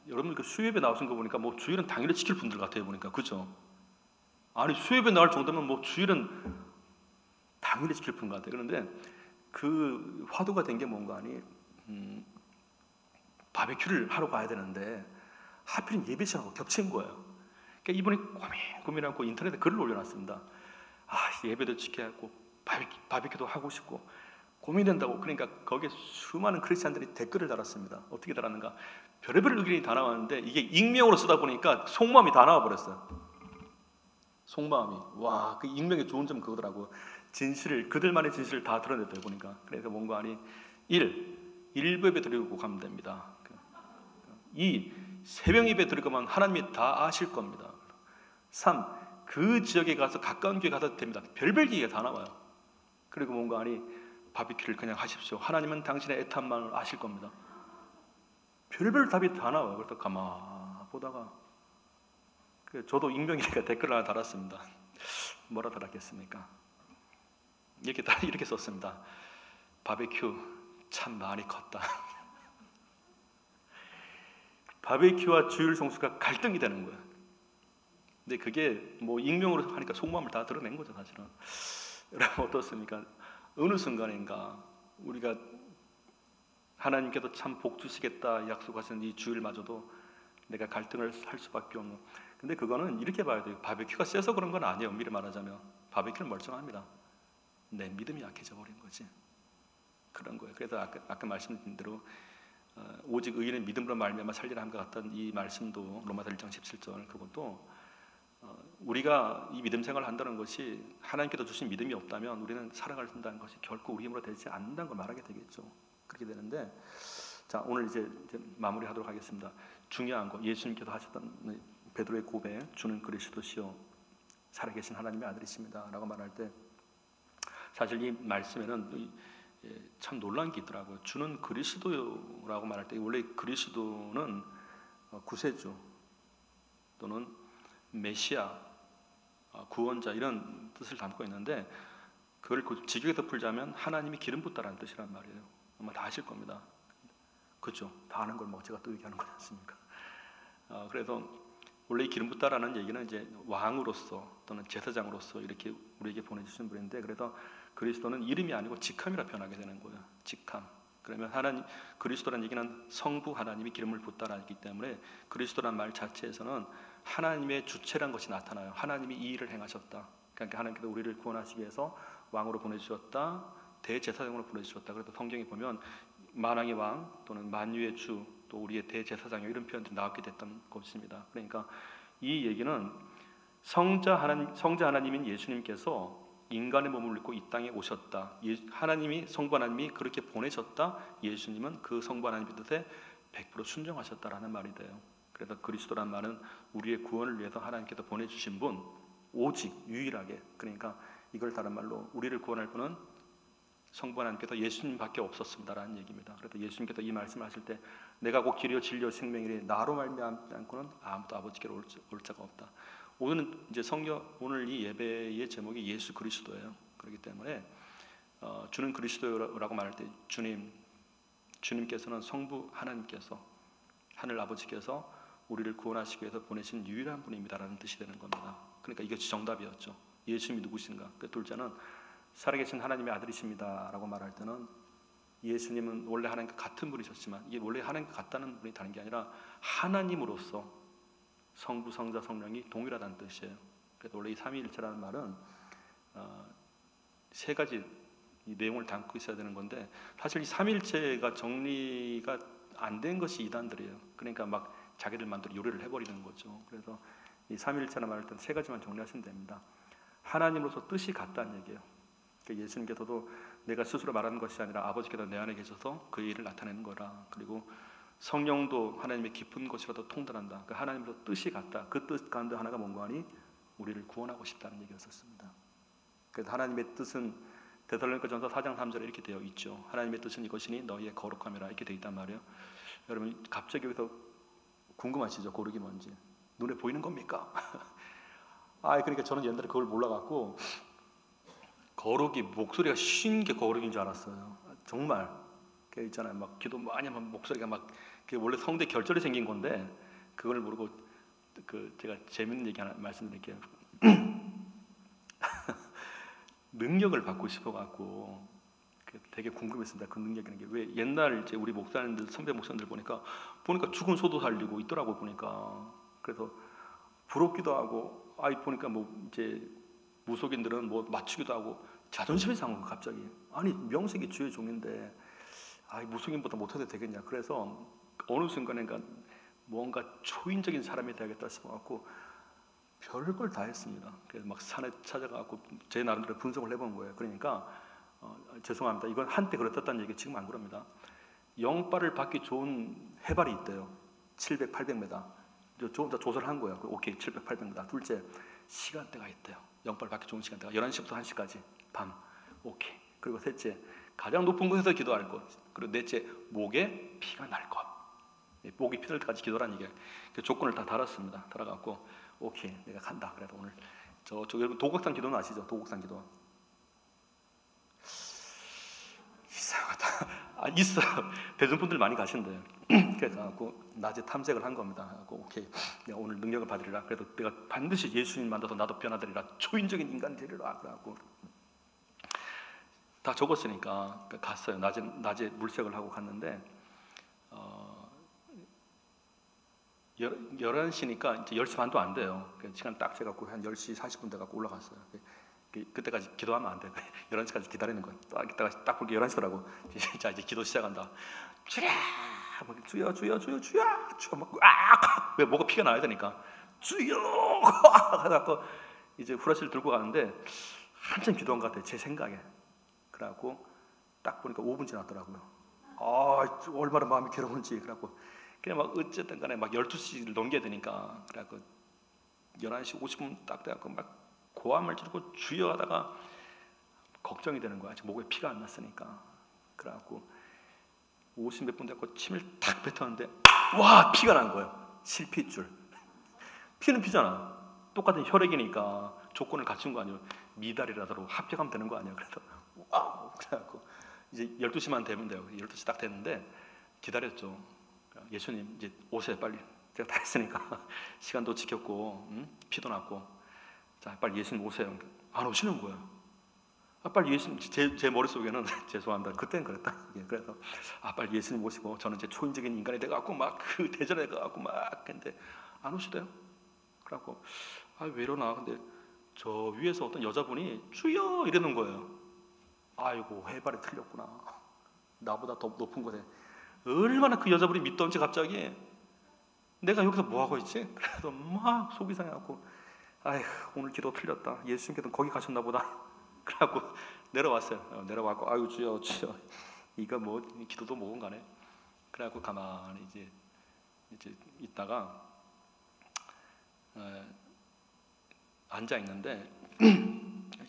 여러분 그 수협에 나오신 거 보니까 뭐 주일은 당일에 지킬 분들 같아요 보니까 그죠? 아니 수협에 나올 정도면 뭐 주일은 당일에 지킬 분 같아요. 그런데 그 화두가 된 게 뭔가 아니 바베큐를 하러 가야 되는데 하필 예배 시간하고 겹친 거예요. 그러니까 이분이 고민하고 인터넷에 글을 올려놨습니다. 예배도 지켜야 하고 바비큐도 하고 싶고 고민된다고. 그러니까 거기에 수많은 크리스찬들이 댓글을 달았습니다. 어떻게 달았는가? 별의별 의견이 다 나왔는데 이게 익명으로 쓰다 보니까 속마음이 다 나와버렸어요. 속마음이. 와, 그 익명의 좋은 점 그거더라고. 진실을, 그들만의 진실을 다 드러냈대요 보니까. 그래서 뭔가 아니 1부 예배 드리고 가면 됩니다. 2. 새벽 예배 드리고만 하나님이 다 아실 겁니다. 3. 그 지역에 가서 가까운 교회 가도 됩니다. 별별 얘기가 다 나와요. 그리고 뭔가 아니 바비큐를 그냥 하십시오. 하나님은 당신의 애탄 마음을 아실 겁니다. 별별 답이 다 나와요. 그래서 가만 보다가 저도 익명이니까 댓글을 하나 달았습니다. 뭐라 달았겠습니까? 이렇게 썼습니다. 바비큐 참 많이 컸다. 바비큐와 주일 성수가 갈등이 되는 거예요. 근데 그게 뭐 익명으로 하니까 속마음을 다 드러낸 거죠 사실은. 여러분 어떻습니까? 어느 순간인가 우리가 하나님께서 참 복 주시겠다 약속하신 이 주일마저도 내가 갈등을 할 수밖에 없는. 근데 그거는 이렇게 봐야 돼요. 바비큐가 세서 그런 건 아니에요. 엄밀히 말하자면 바비큐는 멀쩡합니다. 내 믿음이 약해져 버린 거지. 그런 거예요. 그래서 아까 말씀드린 대로 오직 의인은 믿음으로 말미암아 살리라 함과 같던 이 말씀도 로마서 1장 17절 그것도 우리가 이 믿음 생활을 한다는 것이 하나님께서 주신 믿음이 없다면 우리는 살아간다는 것이 결코 우리 힘으로 되지 않는다는 걸 말하게 되겠죠. 그렇게 되는데 자 오늘 이제 마무리하도록 하겠습니다. 중요한 거 예수님께서 하셨던 베드로의 고백 주는 그리스도시요 살아계신 하나님의 아들이십니다 라고 말할 때 사실 이 말씀에는 참 놀란 게 있더라고요. 주는 그리스도라고 말할 때 원래 그리스도는 구세주 또는 메시아, 구원자 이런 뜻을 담고 있는데 그걸 직역해서 풀자면 하나님이 기름 붓다라는 뜻이란 말이에요. 아마 다 아실 겁니다. 그렇죠? 다 아는 걸 뭐 제가 또 얘기하는 거지 않습니까? 그래서 원래 이 기름 붓다라는 얘기는 이제 왕으로서 또는 제사장으로서 이렇게 우리에게 보내주신 분인데 그래서 그리스도는 이름이 아니고 직함이라 표현하게 되는 거예요. 직함. 그러면 하나님 그리스도라는 얘기는 성부 하나님이 기름을 붓다라기 때문에 그리스도란 말 자체에서는 하나님의 주체란 것이 나타나요. 하나님이 이 일을 행하셨다. 그러니까 하나님께서 우리를 구원하시기 위해서 왕으로 보내주셨다. 대제사장으로 보내주셨다. 그래서 성경에 보면 만왕의 왕 또는 만유의 주 또 우리의 대제사장 이런 표현들이 나왔게 됐던 것입니다. 그러니까 이 얘기는 성자 하나님인 예수님께서 인간의 몸을 입고 이 땅에 오셨다. 하나님이 성부 하나님이 그렇게 보내셨다. 예수님은 그 성부 하나님의 뜻에 100% 순종하셨다라는 말이 돼요. 그래서 그리스도란 말은 우리의 구원을 위해서 하나님께서 보내주신 분 오직 유일하게 그러니까 이걸 다른 말로 우리를 구원할 분은 성부 하나님께서 예수님밖에 없었습니다라는 얘기입니다. 그래서 예수님께서 이 말씀을 하실 때 내가 곧 길이요 진리요 생명이니 나로 말미암지 않고는 아무도 아버지께로 올 자가 없다. 오늘은 이제 오늘 이 예배의 제목이 예수 그리스도예요. 그렇기 때문에 주는 그리스도라고 말할 때 주님께서는 성부 하나님께서 하늘 아버지께서 우리를 구원하시기 위해서 보내신 유일한 분입니다라는 뜻이 되는 겁니다. 그러니까 이것이 정답이었죠. 예수님이 누구신가? 그 둘째는 살아계신 하나님의 아들이십니다라고 말할 때는 예수님은 원래 하나님과 같은 분이셨지만 이게 원래 하나님과 같다는 분이 다른 게 아니라 하나님으로서 성부, 성자, 성령이 동일하다는 뜻이에요. 그래서 원래 이 삼위일체라는 말은 세 가지 이 내용을 담고 있어야 되는 건데 사실 이 삼위일체가 정리가 안 된 것이 이단들이에요. 그러니까 막 자기들 마음대로 요리를 해버리는 거죠. 그래서 이 삼위일체라 말할 때는 세 가지만 정리하시면 됩니다. 하나님으로서 뜻이 같다는 얘기예요. 그러니까 예수님께서도 내가 스스로 말하는 것이 아니라 아버지께서 내 안에 계셔서 그 일을 나타내는 거라. 그리고 성령도 하나님의 깊은 것이라도 통달한다. 그 하나님의 뜻이 같다. 그 뜻 가운데 하나가 뭔가 하니 우리를 구원하고 싶다는 얘기였었습니다. 그래서 하나님의 뜻은 데살로니가전서 4장 3절에 이렇게 되어 있죠. 하나님의 뜻은 이것이니 너희의 거룩함이라 이렇게 되어 있단 말이에요. 여러분 갑자기 여기서 궁금하시죠? 거룩이 뭔지. 눈에 보이는 겁니까? 그러니까 저는 옛날에 그걸 몰라갖고 거룩이 목소리가 쉰 게 거룩인 줄 알았어요. 정말 그 있잖아요. 막 기도 많이 하면 목소리가 막 원래 성대 결절이 생긴 건데 그걸 모르고 제가 재밌는 얘기 하나 말씀드릴게요. 능력을 받고 싶어갖고 되게 궁금했습니다. 그 능력이라는 게 왜 옛날 이제 우리 목사님들 선배 목사님들 보니까 죽은 소도 살리고 있더라고 보니까. 그래서 부럽기도 하고 보니까 뭐 이제 무속인들은 뭐 맞추기도 하고 자존심이 상한 거 갑자기. 아니 명색이 주의 종인데 무속인보다 못해도 되겠냐. 그래서 어느 순간에 뭔가 초인적인 사람이 되야겠다 싶어갖고 별걸 다 했습니다. 그래서 막 산에 찾아가고 제 나름대로 분석을 해본 거예요. 그러니까 죄송합니다. 이건 한때 그렇다는 얘기 지금 안 그럽니다. 영빨을 받기 좋은 해발이 있대요. 700, 800m. 저 혼자 조사를 한 거예요. 오케이 700, 800m. 둘째 시간대가 있대요. 영빨 받기 좋은 시간대가 11시부터 1시까지 밤. 오케이. 그리고 셋째 가장 높은 곳에서 기도할 것. 그리고 넷째 목에 피가 날 것. 목이 피날 때까지 기도라는 얘기예요. 그 조건을 다 달았습니다. 달아갖고 오케이 내가 간다. 그래서 오늘 저쪽 여러분 도곡산 기도는 아시죠? 도곡산 기도. 이상하다. 있어요. 대중분들 많이 가신대요. 그래서 낮에 탐색을 한 겁니다. 오케이 내가 오늘 능력을 받으리라. 그래도 내가 반드시 예수님 만나서 나도 변화되리라. 초인적인 인간이 되리라. 그래갖고 다 적었으니까 갔어요. 낮에 물색을 하고 갔는데 11시니까 이제 10시 반도 안 돼요. 시간 딱 재갖고 한 10시 40분 돼갖고 올라갔어요. 그때까지 기도하면 안 돼. 11시까지 기다리는 거야. 딱 보니까 11시더라고. 자 이제 기도 시작한다. 주야 막 왜 목에 피가 나야 되니까 주여 하다가 이제 후라시를 들고 가는데 한참 기도한 것 같아요. 제 생각에. 그래갖고 딱 보니까 5분 지났더라고요. 얼마나 마음이 괴로운지. 그래갖고 그냥 막 어쨌든 간에 막 12시를 넘겨야 되니까 그래갖고 11시 50분 딱 돼갖고 막 고함을 지르고 주여 하다가 걱정이 되는 거야. 아직 목에 피가 안 났으니까. 그래갖고 50몇 분 됐고 침을 탁 뱉었는데 와 피가 난 거예요. 실핏줄. 피는 피잖아. 똑같은 혈액이니까 조건을 갖춘 거 아니에요. 미달이라도 합격하면 되는 거 아니에요. 그래서 와우. 그래갖고 이제 12시만 되면 돼요. 12시 딱 됐는데 기다렸죠. 예수님 이제 오세요 빨리. 제가 다 했으니까 시간도 지켰고 피도 났고 자 빨리 예수님 오세요. 안 오시는 거예요. 빨리 예수님 제 머릿속에는 죄송합니다. 그때는 그랬다. 그래서 빨리 예수님 오시고 저는 이제 초인적인 인간이 돼갖고 막 그 대전에 가갖고 막 근데 안 오시대요. 그래갖고 왜 이러나. 근데 저 위에서 어떤 여자분이 주여 이러는 거예요. 아이고 해발이 틀렸구나. 나보다 더 높은 곳에 얼마나 그 여자분이 믿던지 갑자기 내가 여기서 뭐 하고 있지? 그래서 막 속이 상해갖고 오늘 기도 틀렸다. 예수님께서 거기 가셨나 보다. 그래갖고 내려왔어요. 내려와갖고 주여 이거 뭐 기도도 뭐건 간에. 그래갖고 가만히 이제 있다가 앉아 있는데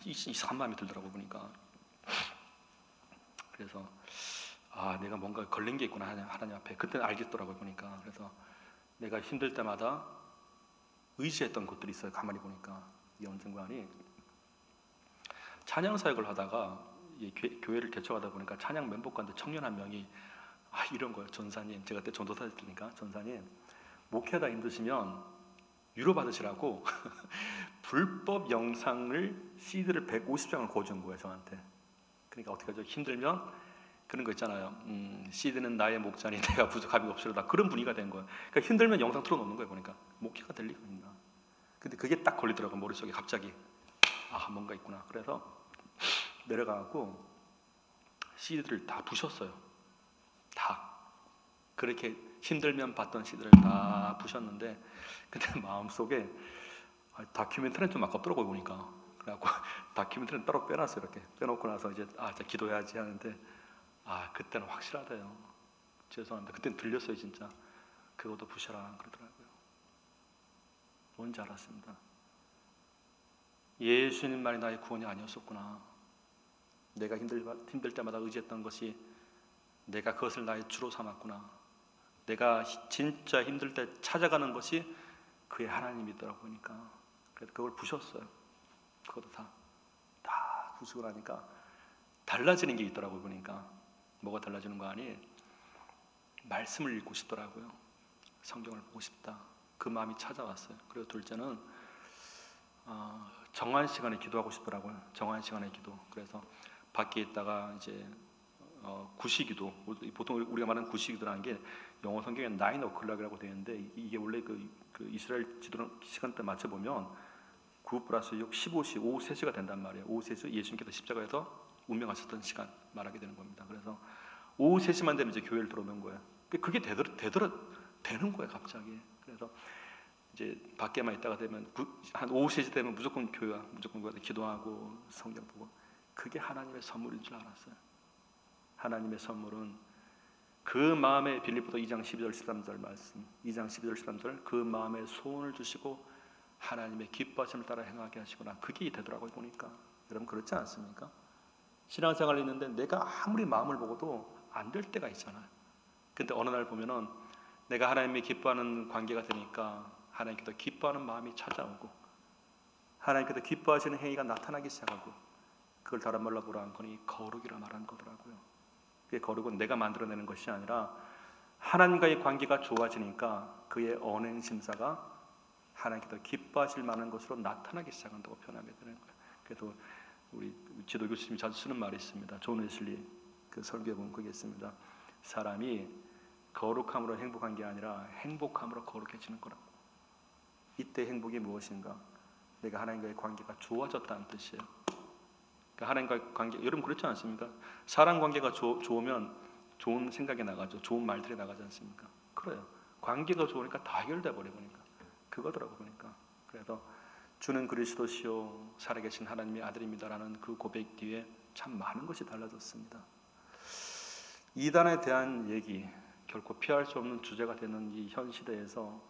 이상한 마음이 들더라고 보니까. 그래서 내가 뭔가 걸린 게 있구나 하나님 앞에. 그때는 알겠더라고요 보니까. 그래서 내가 힘들 때마다 의지했던 것들이 있어요. 가만히 보니까 이 언젠가니 찬양 사역을 하다가 교회를 개척하다 보니까 찬양 멤버 가운데 청년 한 명이 이런 거예요. 전사님, 제가 그때 전도사였으니까 전사님 목회하다 힘드시면 유로 받으시라고 불법 영상을 CD를 150장을 거준 거예요 저한테. 그러니까 어떻게 하죠? 힘들면 그런 거 있잖아요. CD는 나의 목자니 내가 부족함이 없으려다. 그런 분위기가 된 거예요. 그러니까 힘들면 영상 틀어놓는 거예요 보니까. 목회가 될 리가 있나. 근데 그게 딱 걸리더라고요 머릿속에 갑자기. 뭔가 있구나. 그래서 내려가고 CD들을 다 부셨어요. 다. 그렇게 힘들면 봤던 CD를 다 부셨는데 근데 마음속에 다큐멘터리는 좀 아깝더라고요 보니까. 그래갖고 다큐멘터리는 따로 빼놨어요. 이렇게 빼놓고 나서 이제 자 기도해야지 하는데 그때는 확실하대요. 죄송합니다. 그때는 들렸어요 진짜. 그것도 부셔라 그러더라고요. 뭔지 알았습니다. 예수님만이 나의 구원이 아니었었구나. 내가 힘들 때마다 의지했던 것이 내가 그것을 나의 주로 삼았구나. 내가 진짜 힘들 때 찾아가는 것이 그의 하나님이더라고 보니까. 그래서 그걸 부셨어요. 그것도 다 부수고 나니까 달라지는 게 있더라고요. 보니까 뭐가 달라지는 거 아니? 말씀을 읽고 싶더라고요. 성경을 보고 싶다. 그 마음이 찾아왔어요. 그리고 둘째는 정한 시간에 기도하고 싶더라고요. 정한 시간에 기도. 그래서 밖에 있다가 이제 구시기도, 보통 우리가 말하는 구시기도라는 게 영어 성경에 9 o'clock이라고 되어 있는데 이게 원래 그 이스라엘 지도 시간대 맞춰 보면 9 플러스 6, 15시, 오후 3시가 된단 말이에요. 오후 3시 예수님께서 십자가에서 운명하셨던 시간 말하게 되는 겁니다. 그래서 오후 3시만 되면 이제 교회를 들어오는 거예요. 그게 되는 거예요, 갑자기. 그래서 이제 밖에만 있다가 되면 한 오후 3시 되면 무조건 교회와 기도하고 성경 보고. 그게 하나님의 선물인 줄 알았어요. 하나님의 선물은 그 마음에 빌립보서 2장 12절 13절 말씀, 2장 12절 13절 그 마음에 소원을 주시고 하나님의 기뻐하심을 따라 행하게 하시구나. 그게 되더라고요 보니까. 여러분 그렇지 않습니까? 신앙생활을 했는데 내가 아무리 마음을 먹어도 안 될 때가 있잖아요. 근데 어느 날 보면은 내가 하나님이 기뻐하는 관계가 되니까 하나님께서 기뻐하는 마음이 찾아오고 하나님께서 기뻐하시는 행위가 나타나기 시작하고 그걸 다른 말로 뭐라 하니 거룩이라 말하는 거더라고요. 그게 거룩은 내가 만들어내는 것이 아니라 하나님과의 관계가 좋아지니까 그의 언행 심사가 하나님께서 기뻐하실 만한 것으로 나타나기 시작한다고 표현하게 되는 거예요. 그래서 우리 지도 교수님이 자주 쓰는 말이 있습니다. 존 웨슬리 그 설교에 보면 그게 있습니다. 사람이 거룩함으로 행복한 게 아니라 행복함으로 거룩해지는 거라고. 이때 행복이 무엇인가? 내가 하나님과의 관계가 좋아졌다는 뜻이에요. 그러니까 하나님과의 관계, 여러분 그렇지 않습니까? 사람 관계가 좋으면 좋은 생각이 나가죠. 좋은 말들이 나가지 않습니까? 그래요. 관계가 좋으니까 다 해결돼 버려 보니까 그거더라고 보니까. 그래서 주는 그리스도시요 살아계신 하나님의 아들입니다라는 그 고백 뒤에 참 많은 것이 달라졌습니다. 이단에 대한 얘기, 결코 피할 수 없는 주제가 되는 이 현 시대에서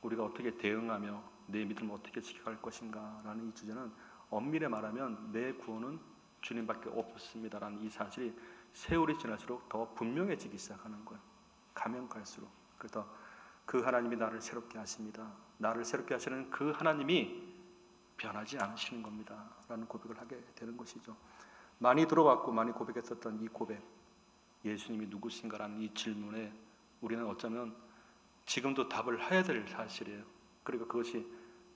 우리가 어떻게 대응하며 내 믿음을 어떻게 지켜갈 것인가라는 이 주제는 엄밀히 말하면 내 구원은 주님밖에 없습니다라는 이 사실이 세월이 지날수록 더 분명해지기 시작하는 거예요. 가면 갈수록. 그래서 그 하나님이 나를 새롭게 하십니다. 나를 새롭게 하시는 그 하나님이 변하지 않으시는 겁니다 라는 고백을 하게 되는 것이죠. 많이 들어왔고 많이 고백했었던 이 고백, 예수님이 누구신가라는 이 질문에 우리는 어쩌면 지금도 답을 해야 될 사실이에요. 그리고 그것이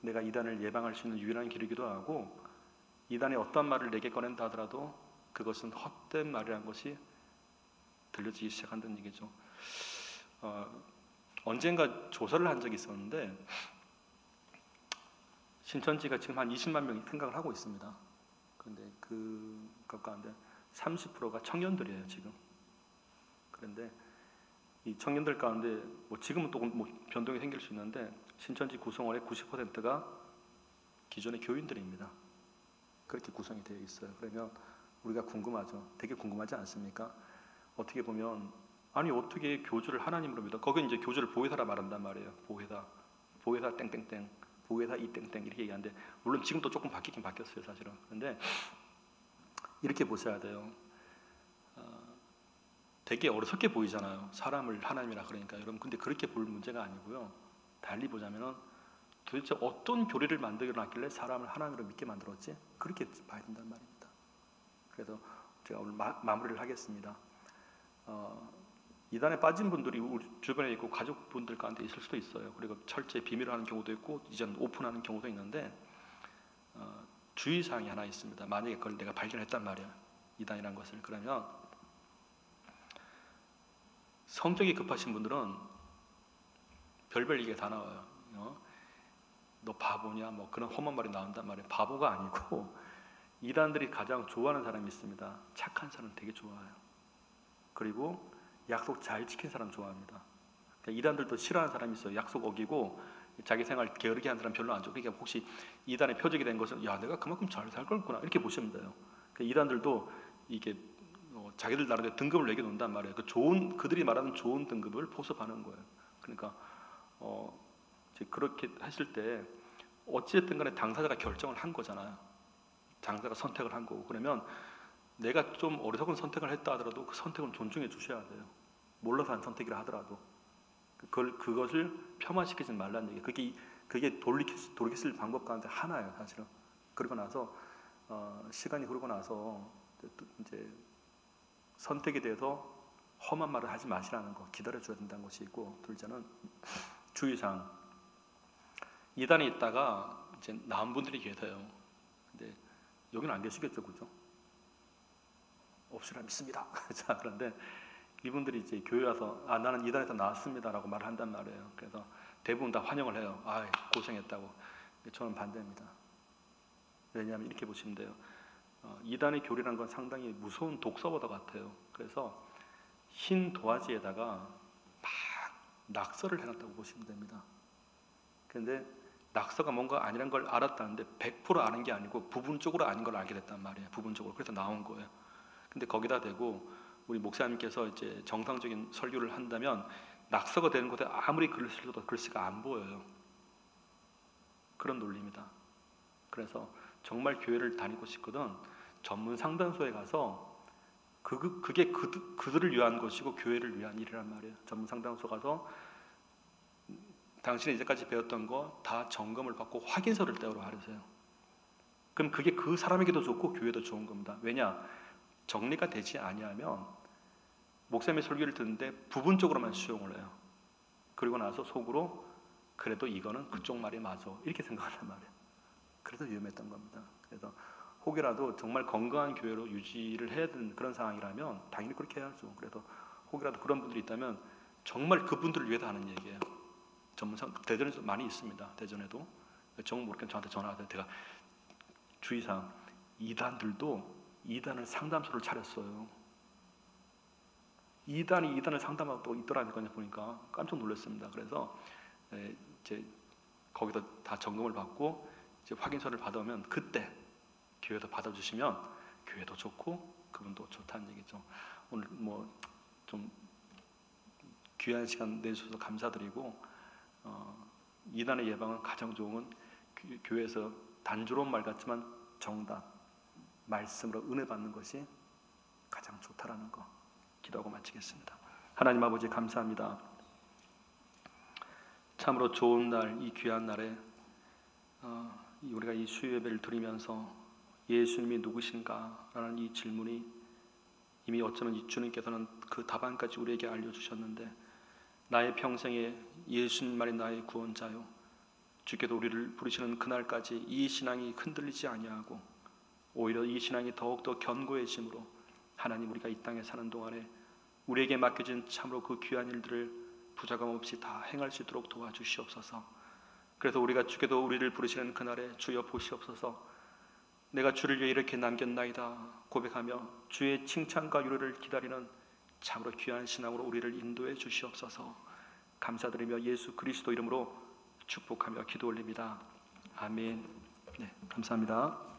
내가 이단을 예방할 수 있는 유일한 길이기도 하고 이단이 어떤 말을 내게 꺼낸다 하더라도 그것은 헛된 말이라는 것이 들려지기 시작한다는 얘기죠. 언젠가 조사를 한 적이 있었는데 신천지가 지금 한 20만 명이 생각을 하고 있습니다. 그런데 그 가운데 30%가 청년들이에요 지금. 그런데 이 청년들 가운데 지금은 또 변동이 생길 수 있는데 신천지 구성원의 90%가 기존의 교인들입니다. 그렇게 구성이 되어 있어요. 그러면 우리가 궁금하죠. 되게 궁금하지 않습니까? 어떻게 보면 아니 어떻게 교주를 하나님으로 믿어? 거기 이제 교주를 보혜사라 말한단 말이에요. 보혜사 땡땡땡, 보혜사 이 땡땡 이렇게 얘기하는데 물론 지금도 조금 바뀌긴 바뀌었어요 사실은. 그런데 이렇게 보셔야 돼요. 되게 어리석게 보이잖아요. 사람을 하나님이라 그러니까 여러분. 근데 그렇게 볼 문제가 아니고요. 달리 보자면은 도대체 어떤 교리를 만들어놨길래 사람을 하나님으로 믿게 만들었지? 그렇게 봐야 된단 말입니다. 그래서 제가 오늘 마무리를 하겠습니다. 이단에 빠진 분들이 우리 주변에 있고 가족분들 가운데 있을 수도 있어요. 그리고 철저히 비밀로 하는 경우도 있고 이제는 오픈하는 경우도 있는데 주의사항이 하나 있습니다. 만약에 그걸 내가 발견했단 말이야. 이단이라는 것을. 그러면 성격이 급하신 분들은 별별 얘기가 다 나와요. 너 바보냐? 뭐 그런 험한 말이 나온단 말이에요. 바보가 아니고 이단들이 가장 좋아하는 사람이 있습니다. 착한 사람 되게 좋아해요. 그리고 약속 잘 지킨 사람 좋아합니다. 그러니까 이단들도 싫어하는 사람이 있어요. 약속 어기고 자기 생활 게으르게 하는 사람 별로 안 좋고, 그러니까 혹시 이단의 표적이 된 것은 야 내가 그만큼 잘 살 거구나 이렇게 보시면 돼요. 그러니까 이단들도 이게 자기들 나름대로 등급을 매겨놓는단 말이에요. 그 좋은 그들이 말하는 좋은 등급을 포섭하는 거예요. 그러니까 이제 그렇게 했을 때 어찌됐든 간에 당사자가 결정을 한 거잖아요. 당사자가 선택을 한 거고, 그러면 내가 좀 어리석은 선택을 했다 하더라도 그 선택은 존중해 주셔야 돼요. 몰라서 한 선택이라 하더라도 그것을 폄하시키지 말라는 얘기. 그게 돌이킬 방법 가운데 하나예요, 사실은. 그러고 나서 시간이 흐르고 나서 이제 선택에 대해서 험한 말을 하지 마시라는 거, 기다려줘야 된다는 것이 있고, 둘째는 주의사항. 이단에 있다가 이제 나온 분들이 계세요. 근데 여기는 안 계시겠죠, 그죠? 없으라 믿습니다. 자, 그런데 이분들이 이제 교회 와서 나는 이단에서 나왔습니다라고 말을 한단 말이에요. 그래서 대부분 다 환영을 해요. 고생했다고. 저는 반대입니다. 왜냐하면 이렇게 보시면 돼요. 이단의 교리라는 건 상당히 무서운 독서보다 같아요. 그래서 흰 도화지에다가 막 낙서를 해놨다고 보시면 됩니다. 근데 낙서가 뭔가 아니란 걸 알았다는데 100% 아는 게 아니고 부분적으로 아닌 걸 알게 됐단 말이에요. 부분적으로. 그래서 나온 거예요. 근데 거기다 대고 우리 목사님께서 이제 정상적인 설교를 한다면 낙서가 되는 곳에 아무리 글을 써도 글씨가 안 보여요. 그런 논리입니다. 그래서 정말 교회를 다니고 싶거든 전문 상담소에 가서 그게 그들을 위한 것이고 교회를 위한 일이란 말이에요. 전문 상담소 가서 당신이 이제까지 배웠던 거 다 점검을 받고 확인서를 떼오라 하세요. 그럼 그게 그 사람에게도 좋고 교회도 좋은 겁니다. 왜냐? 정리가 되지 아니하면 목사님의 설교를 듣는데 부분적으로만 수용을 해요. 그리고 나서 속으로 그래도 이거는 그쪽 말이 맞아 이렇게 생각한단 말이에요. 그래서 위험했던 겁니다. 그래서 혹이라도 정말 건강한 교회로 유지를 해야 되는 그런 상황이라면 당연히 그렇게 해야죠. 그래서 혹이라도 그런 분들이 있다면 정말 그분들을 위해서 하는 얘기예요. 대전에도 많이 있습니다. 대전에도 정 모르겠는 저한테 전화하세요. 제가 주의사항, 이단들도 이단을 상담소를 차렸어요. 이단을 상담하고 또 있더라니까요. 보니까 깜짝 놀랐습니다. 그래서 이제 거기다 다 점검을 받고 이제 확인서를 받아오면 그때 교회도 받아주시면 교회도 좋고 그분도 좋다는 얘기죠. 오늘 뭐 좀 귀한 시간 내주셔서 감사드리고 이단의 예방은 가장 좋은 교회에서 단조로운 말 같지만 정답 말씀으로 은혜 받는 것이 가장 좋다라는 거 기도하고 마치겠습니다. 하나님 아버지 감사합니다. 참으로 좋은 날, 이 귀한 날에 우리가 이 수요 예배를 드리면서 예수님이 누구신가라는 이 질문이 이미 어쩌면 주님께서는 그 답안까지 우리에게 알려주셨는데 나의 평생에 예수님만이 나의 구원자요 주께도 우리를 부르시는 그날까지 이 신앙이 흔들리지 아니하고 오히려 이 신앙이 더욱더 견고해짐으로 하나님 우리가 이 땅에 사는 동안에 우리에게 맡겨진 참으로 그 귀한 일들을 부작용 없이 다 행할 수 있도록 도와주시옵소서. 그래서 우리가 주께도 우리를 부르시는 그날에 주여 보시옵소서. 내가 주를 위해 이렇게 남겼나이다 고백하며 주의 칭찬과 유로를 기다리는 참으로 귀한 신앙으로 우리를 인도해 주시옵소서. 감사드리며 예수 그리스도 이름으로 축복하며 기도 올립니다. 아멘. 네, 감사합니다.